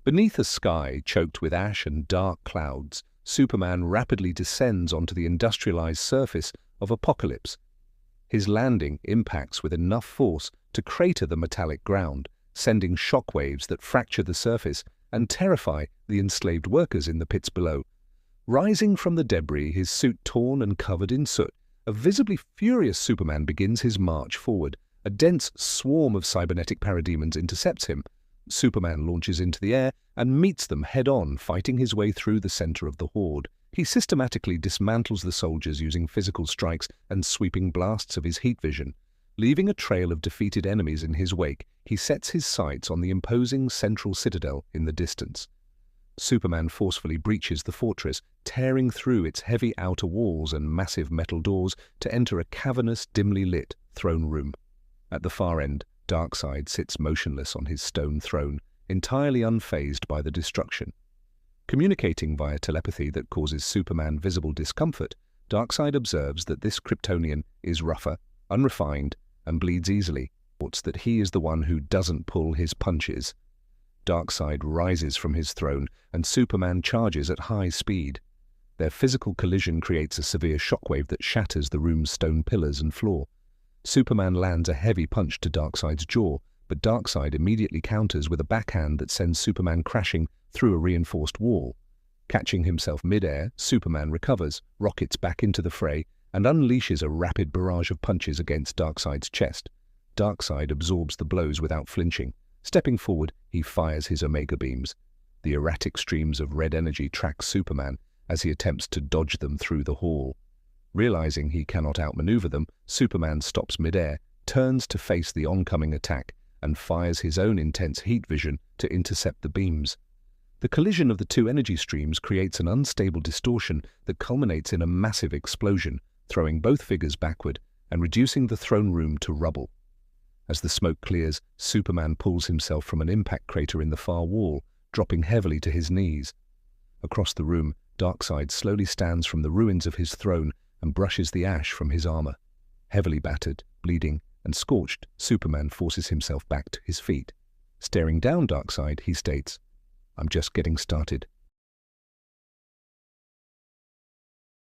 Beneath a sky choked with ash and dark clouds, Superman rapidly descends onto the industrialized surface of Apokolips. His landing impacts with enough force to crater the metallic ground, sending shockwaves that fracture the surface and terrify the enslaved workers in the pits below. Rising from the debris, his suit torn and covered in soot, a visibly furious Superman begins his march forward. A dense swarm of cybernetic parademons intercepts him. Superman launches into the air and meets them head-on, fighting his way through the center of the horde. He systematically dismantles the soldiers using physical strikes and sweeping blasts of his heat vision. Leaving a trail of defeated enemies in his wake, he sets his sights on the imposing central citadel in the distance. Superman forcefully breaches the fortress, tearing through its heavy outer walls and massive metal doors to enter a cavernous, dimly lit throne room. At the far end, Darkseid sits motionless on his stone throne, entirely unfazed by the destruction. Communicating via telepathy that causes Superman visible discomfort, Darkseid observes that this Kryptonian is rougher, unrefined, and bleeds easily, reports that he is the one who doesn't pull his punches. Darkseid rises from his throne, and Superman charges at high speed. Their physical collision creates a severe shockwave that shatters the room's stone pillars and floor. Superman lands a heavy punch to Darkseid's jaw, but Darkseid immediately counters with a backhand that sends Superman crashing through a reinforced wall. Catching himself mid-air, Superman recovers, rockets back into the fray, and unleashes a rapid barrage of punches against Darkseid's chest. Darkseid absorbs the blows without flinching. Stepping forward, he fires his Omega beams. The erratic streams of red energy track Superman as he attempts to dodge them through the hall. Realizing he cannot outmaneuver them, Superman stops mid-air, turns to face the oncoming attack, and fires his own intense heat vision to intercept the beams. The collision of the two energy streams creates an unstable distortion that culminates in a massive explosion, throwing both figures backward and reducing the throne room to rubble. As the smoke clears, Superman pulls himself from an impact crater in the far wall, dropping heavily to his knees. Across the room, Darkseid slowly stands from the ruins of his throne and brushes the ash from his armor. Heavily battered, bleeding, and scorched, Superman forces himself back to his feet. Staring down Darkseid, he states, "I'm just getting started."